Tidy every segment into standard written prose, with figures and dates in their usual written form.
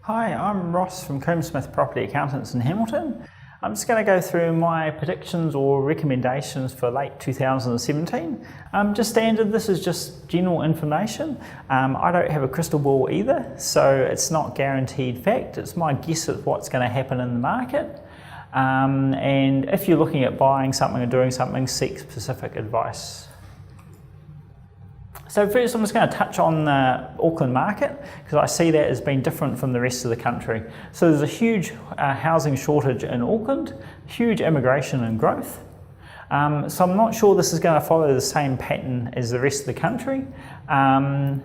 Hi, I'm Ross from Smith Property Accountants in Hamilton. I'm just going to go through my predictions or recommendations for late 2017. Just standard, this is just general information. I don't have a crystal ball either, so it's not guaranteed fact. It's my guess at what's going to happen in the market. And if you're looking at buying something or doing something, seek specific advice. So first I'm just going to touch on the Auckland Market because I see that as being different from the rest of the country. So there's a huge housing shortage in Auckland, huge immigration and growth. So I'm not sure this is going to follow the same pattern as the rest of the country. And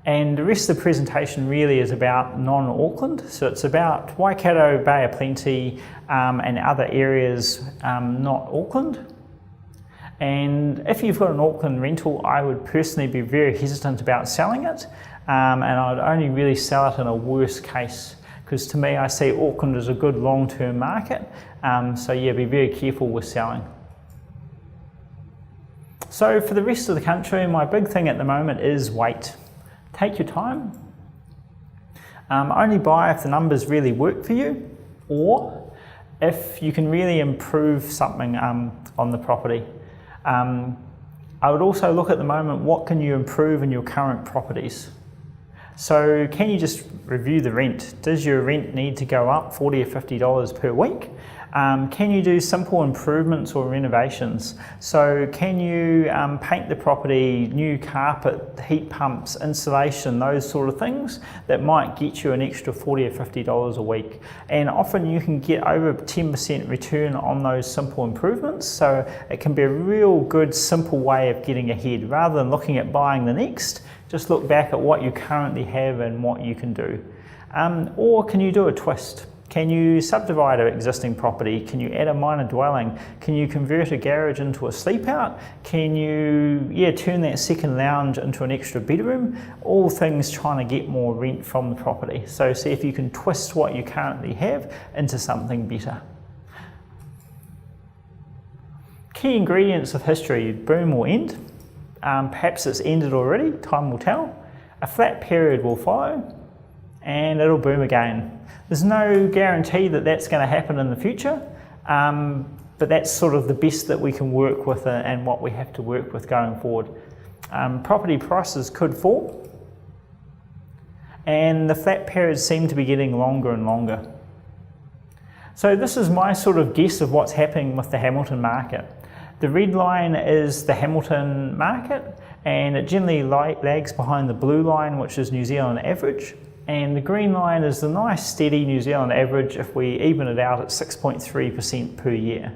the rest of the presentation really is about non-Auckland. So it's about Waikato, Bay of Plenty and other areas not Auckland. And if you've got an Auckland rental, I would personally be very hesitant about selling it, and I'd only really sell it in a worst case, because to me I see Auckland as a good long-term market, so yeah, be very careful with selling. So for the rest of the country, my big thing at the moment is wait. Take your time. Only buy if the numbers really work for you, or if you can really improve something on the property. I would also look at the moment, what can you improve in your current properties? So can you just review the rent? Does your rent need to go up $40 or $50 per week? Can you do simple improvements or renovations? So can you paint the property, new carpet, heat pumps, insulation, those sort of things that might get you an extra $40 or $50 a week. And often you can get over 10% return on those simple improvements. So it can be a real good simple way of getting ahead. Rather than looking at buying the next, just look back at what you currently have and what you can do. Or can you do a twist? Can you subdivide an existing property? Can you add a minor dwelling? Can you convert a garage into a sleep out? Can you turn that second lounge into an extra bedroom? All things trying to get more rent from the property. So see if you can twist what you currently have into something better. Key ingredients of history: boom or end. Perhaps it's ended already, time will tell. A flat period will follow, and it'll boom again. There's no guarantee that that's going to happen in the future, but that's sort of the best that we can work with and what we have to work with going forward. Property prices could fall, and the flat periods seem to be getting longer and longer. So this is my sort of guess of what's happening with the Hamilton market. The red line is the Hamilton market, and it generally lags behind the blue line, which is New Zealand average. And the green line is the nice steady New Zealand average if we even it out at 6.3% per year.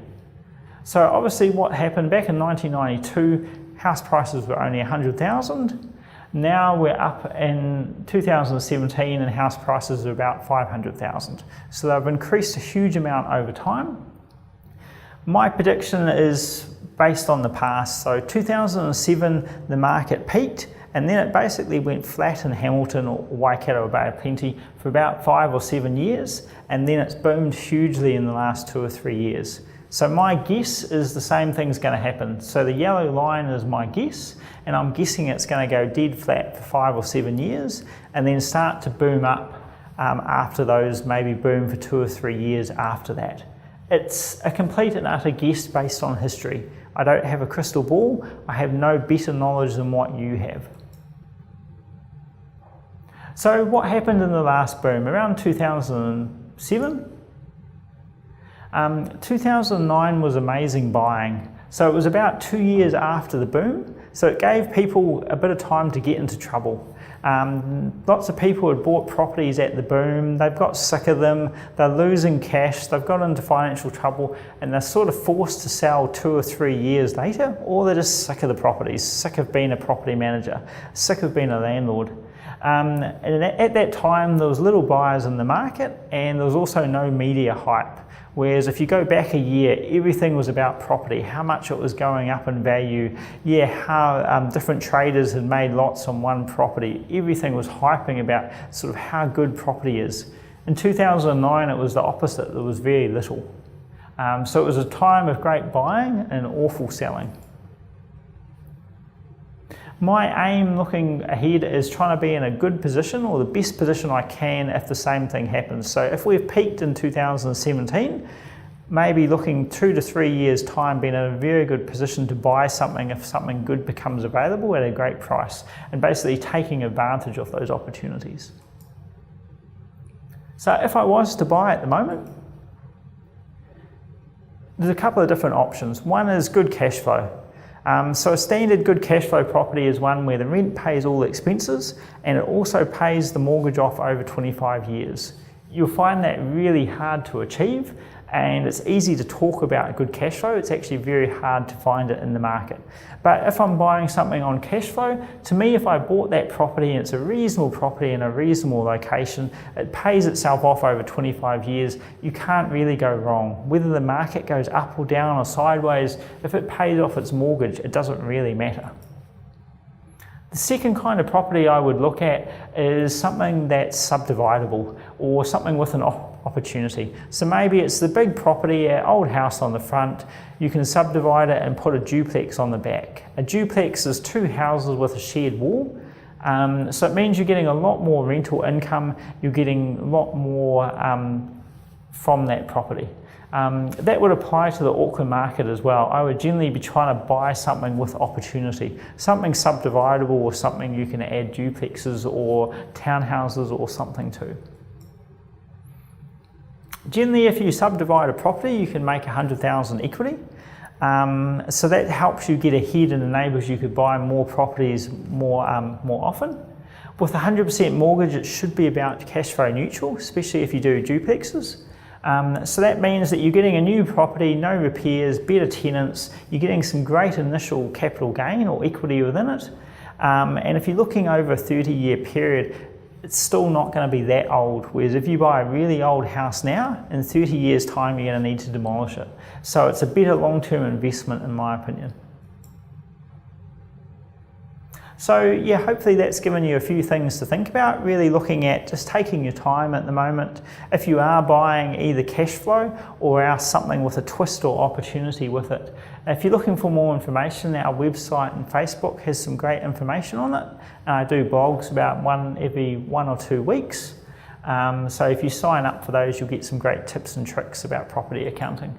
So obviously what happened back in 1992, house prices were only 100,000. Now we're up in 2017 and house prices are about 500,000. So they've increased a huge amount over time. My prediction is based on the past. So 2007, the market peaked, and then it basically went flat in Hamilton or Waikato or Bay of Plenty for about 5 or 7 years, and then it's boomed hugely in the last 2 or 3 years. So my guess is the same thing's going to happen. So the yellow line is my guess, and I'm guessing it's going to go dead flat for 5 or 7 years, and then start to boom up after those, maybe boom for 2 or 3 years after that. It's a complete and utter guess based on history. I don't have a crystal ball. I have no better knowledge than what you have. So what happened in the last boom? Around 2007? 2009 was amazing buying. So it was about 2 years after the boom. So it gave people a bit of time to get into trouble. Lots of people had bought properties at the boom, they've got sick of them, they're losing cash, they've got into financial trouble, and they're sort of forced to sell 2 or 3 years later, or they're just sick of the properties, sick of being a property manager, sick of being a landlord. And at that time there was little buyers in the market, and there was also no media hype. Whereas if you go back a year, everything was about property, how much it was going up in value, how different traders had made lots on one property. Everything was hyping about sort of how good property is. In 2009, it was the opposite. There was very little. So it was a time of great buying and awful selling. My aim looking ahead is trying to be in a good position, or the best position I can if the same thing happens. So if we've peaked in 2017, maybe looking 2 to 3 years time, being in a very good position to buy something if something good becomes available at a great price, and basically taking advantage of those opportunities. So if I was to buy at the moment, there's a couple of different options. One is good cash flow. So a standard good cash flow property is one where the rent pays all the expenses and it also pays the mortgage off over 25 years. You'll find that really hard to achieve, and it's easy to talk about good cash flow. It's actually very hard to find it in the market. But if I'm buying something on cash flow, to me, if I bought that property and it's a reasonable property in a reasonable location, it pays itself off over 25 years, you can't really go wrong. Whether the market goes up or down or sideways, if it pays off its mortgage, it doesn't really matter. The second kind of property I would look at is something that's subdividable, or something with an opportunity. So maybe it's the big property, an old house on the front, you can subdivide it and put a duplex on the back. A duplex is 2 houses with a shared wall, so it means you're getting a lot more rental income, you're getting a lot more from that property. That would apply to the Auckland market as well. I would generally be trying to buy something with opportunity, something subdividable, or something you can add duplexes or townhouses or something to. Generally, if you subdivide a property, you can make 100,000 equity. So that helps you get ahead and enables you to buy more properties more often. With 100% mortgage, it should be about cash flow neutral, especially if you do duplexes. So that means that you're getting a new property, no repairs, better tenants, you're getting some great initial capital gain or equity within it. And if you're looking over a 30-year period, it's still not going to be that old. Whereas if you buy a really old house now, in 30 years' time, you're going to need to demolish it. So it's a better long-term investment, in my opinion. So yeah, hopefully that's given you a few things to think about, really looking at just taking your time at the moment. If you are buying either cash flow or else something with a twist or opportunity with it. If you're looking for more information, our website and Facebook has some great information on it. And I do blogs about every 1 or 2 weeks. So if you sign up for those, you'll get some great tips and tricks about property accounting.